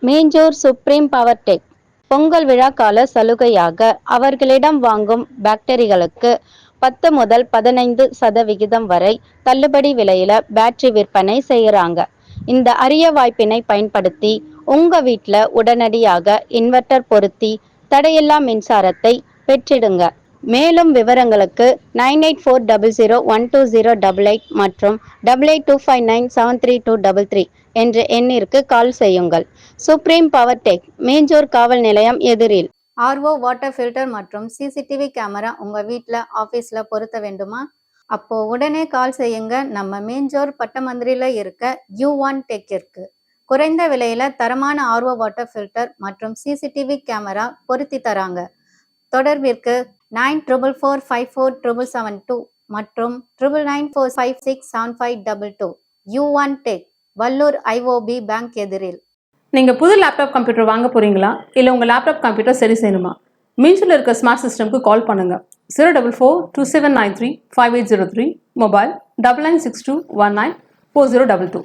மேஜூர் supreme power tech Pongal விழா கால சலுகையாக அவர்களிடம் வாங்கும் பேட்டரிகளுக்கு 10 முதல் 15% வரை தள்ளுபடி விலையில பேட்டரி விற்பனை செய்யறாங்க. இந்த அரிய வாய்ப்பினை பயன்படுத்தி உங்க வீட்டில் உடனடியாக இன்வெர்டர் பொருத்தி தடையில்லா மின்சாரத்தை பெற்றிடுங்க. மேலும் விவரங்களுக்கு 9840012088 மற்றும் 8825973233 என்ற எண்ணிற்கு கால் செய்யுங்கள். சுப்ரீம் பவர் டெக், மேஜூர் காவல் நிலையம் எதிரில். ஆர்ஓ, வாட்டர் ஃபில்டர் மற்றும் சிசிடிவி கேமரா உங்க வீட்டில் ஆஃபீஸில் பொருத்த வேண்டுமா? அப்போ உடனே கால் செய்யுங்க. நம்ம மேஜூர் பட்டமந்திரியில் இருக்க U1 டெக்கிற்கு குறைந்த விலையில தரமான ஆர்ஓ, வாட்டர் ஃபில்டர் மற்றும் சிசிடிவி கேமரா பொருத்தி தராங்க. தொடர்பிற்கு 9444547772 மற்றும் 9994567522. U1 tech, Vallur IOB bank எதிரில். நீங்கள் புது லேப்டாப் கம்ப்யூட்டர் வாங்க போகிறீங்களா? இல்லை உங்கள் லேப்டாப் கம்ப்யூட்டர் சரி செய்யணுமா? மீன்ஸில் இருக்க ஸ்மார்ட் சிஸ்டம்க்கு கால் பண்ணுங்கள். 04427935803, மொபைல் 9962194022.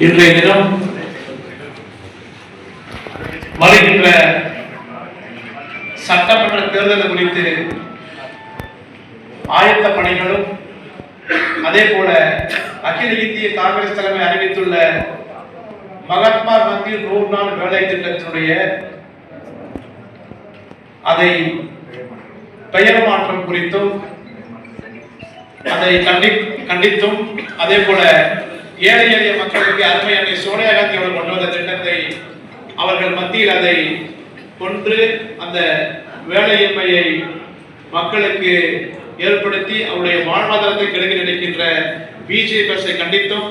இன்றைய தினம் வருகின்ற சட்டமன்ற தேர்தல் குறித்து ஆயத்த பணிகளும் அதே போல அகில இந்திய காங்கிரஸ் தலைமை அறிவித்துள்ள மகாத்மா காந்தி 100 நாள் வேலை திட்டத்தினுடைய அதை பெயர் மாற்றம் குறித்தும் அதை கண்டித்தும் அதே போல ஏழை எளிய மக்களுக்கு அருமை அன்னை சோனியா காந்தி அவர்கள் கொண்டு வந்த திட்டத்தை அவர்கள் மத்தியில் அதை கொன்று அந்த வேலையின்மையை மக்களுக்கு ஏற்படுத்தி அவருடைய வாழ்வாதாரத்தை கெடுக்க நினைக்கின்ற பிஜேபி அரசை கண்டித்தும்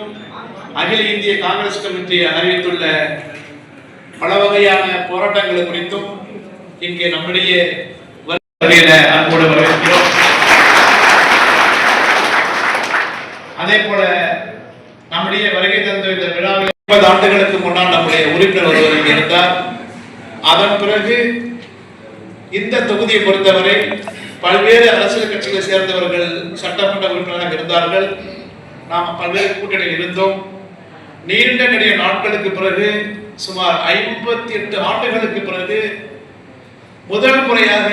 அகில இந்திய காங்கிரஸ் கமிட்டி அறிவித்துள்ள பல வகையான போராட்டங்கள் குறித்தும் இங்கே நம்முடைய அன்போடு வரவேற்கிறோம். அதே போல நம்முடைய வருகை தந்த இந்த விழாவில் 30 ஆண்டுகளுக்கு முன்னால் நம்முடைய உறுப்பினர் ஒருவர் இங்கே இருந்தார். அதன் பிறகு இந்த தொகுதியை பொறுத்தவரை பல்வேறு அரசியல் கட்சிகளை சேர்ந்தவர்கள் சட்டமன்ற உறுப்பினராக இருந்தார்கள். நாம் பல்வேறு கூட்டணியில் இருந்தோம். நீண்ட நெடிய நாட்களுக்கு பிறகு சுமார் 58 ஆண்டுகளுக்கு பிறகு முதல் முறையாக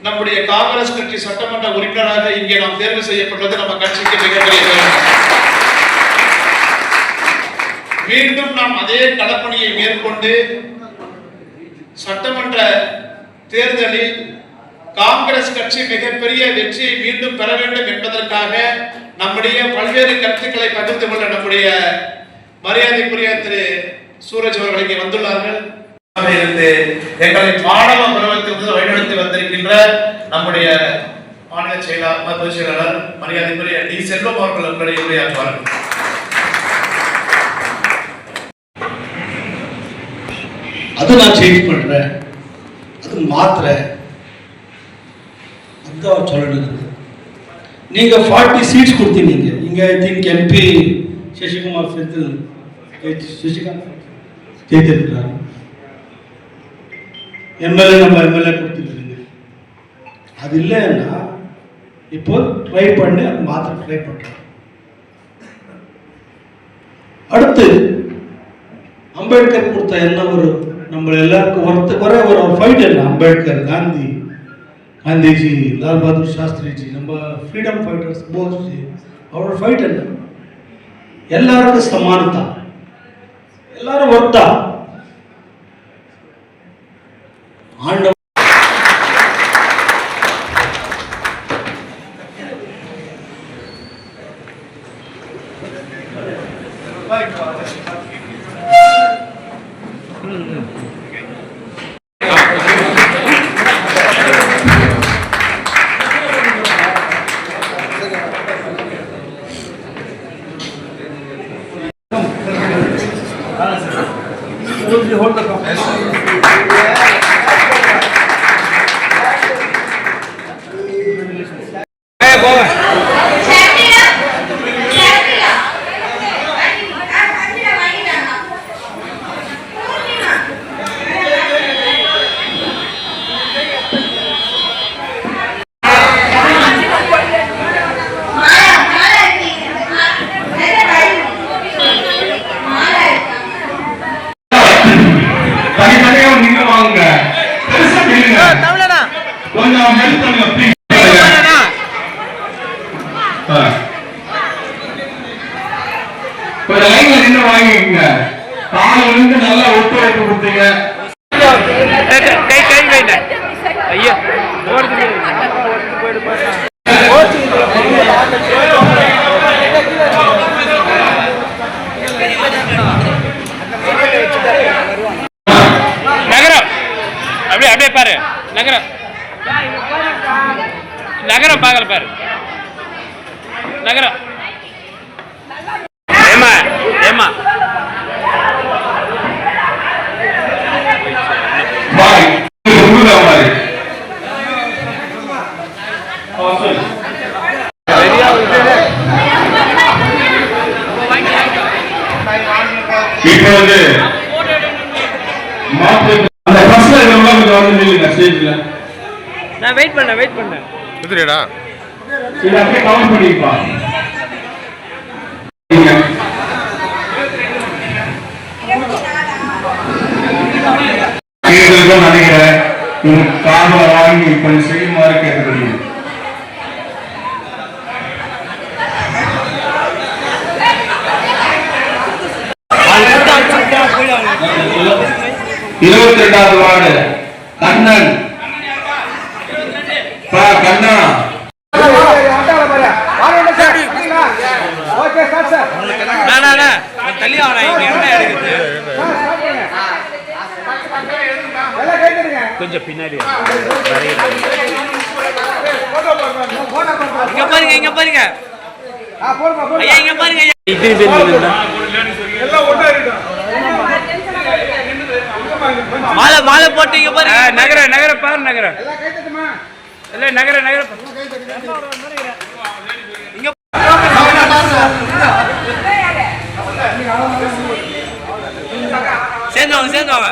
நம்முடைய காங்கிரஸ் கட்சி சட்டமன்ற உறுப்பினராக இங்கே நாம் தேர்வு செய்யப்பட்டது நம்ம கட்சிக்கு மிகப்பெரிய மீண்டும் நாம் அதே களப்பணியை மேற்கொண்டு சட்டமன்ற தேர்தலில் காங்கிரஸ் கட்சி மிகப்பெரிய வெற்றியை மீண்டும் பெற வேண்டும் என்பதற்காக நம்முடைய பல்வேறு கருத்துக்களை பகிர்ந்து கொள்ள நம்முடைய மரியாதைக்குரிய திரு சூரஜ் அவர்கள் இங்கே வந்துள்ளார்கள். எங்களை மாணவ பருவத்திலிருந்து வழிநடத்தி வந்திருக்கின்ற நம்முடைய மாநில பொதுச் செயலாளர் மரியாதைக்குரிய டி செல்வம் அவர்கள் உங்களுடைய உரையாற்றுவார்கள். அது நான் சேஞ்ச் பண்றேன், அது மாத்துறேன், அதுதான் சொல்லணுது. நீங்க 40 சீட்ஸ் கொடுத்தீங்க. இங்க I think MP Sasikumar Sasikanth ஜெயித்திருக்கிறார். எம்எல்ஏ நம்ம எம்எல்ஏ கொடுத்துருக்கீங்க. அது இல்லைன்னா இப்போ ட்ரை பண்ணி அது மாற்ற ட்ரை பண்றோம். அடுத்து அம்பேத்கர் கொடுத்த என்ன ஒரு நம்ம எல்லாருக்கும் ஒரே ஒரு ஃபைட் இல்லை. அம்பேத்கர், காந்திஜி, லால் பகதூர் சாஸ்திரிஜி, நம்ம ஃப்ரீடம் ஃபைட்டர்ஸ் போஸ்ஜி, அவரோட ஃபைட் என்ன? எல்லாருக்கும் சமானதா, எல்லாரும் ஒருத்தா. ஆண்ட hold the cup. Hey, boy. நல்லா ஒத்துழைப்பு கொடுத்தீங்க. ஐயோ நகரம் அப்படியே அப்படியே பாரு. நகரம் நகரம் பார்க்கல பாரு. நகரம் ஏமா ஏமா இப்போ வந்து அந்த பஸ்ல கொஞ்சம் வந்து நில்லுங்க ஸ்டேஜ்ல. நான் வெயிட் பண்ணேன் குதிரைடா இத அப்படியே கவர் பண்ணிப்பா. கேக்குறதுக்கு நினைக்கிறேன் காரண வாங்கி கொஞ்சம் செய்யுமாறு கேட்கப்படுகிறேன். 22வது வார்டு கண்ணன் கண்ணா தள்ளி கொஞ்சம் பின்னாடி இங்க பாருங்க ஐயா இங்க பாருங்க மாலை போட்டீங்க பாருங்க. நகர பாரு நகர இல்ல நகர இங்க சேர்ந்தவங்க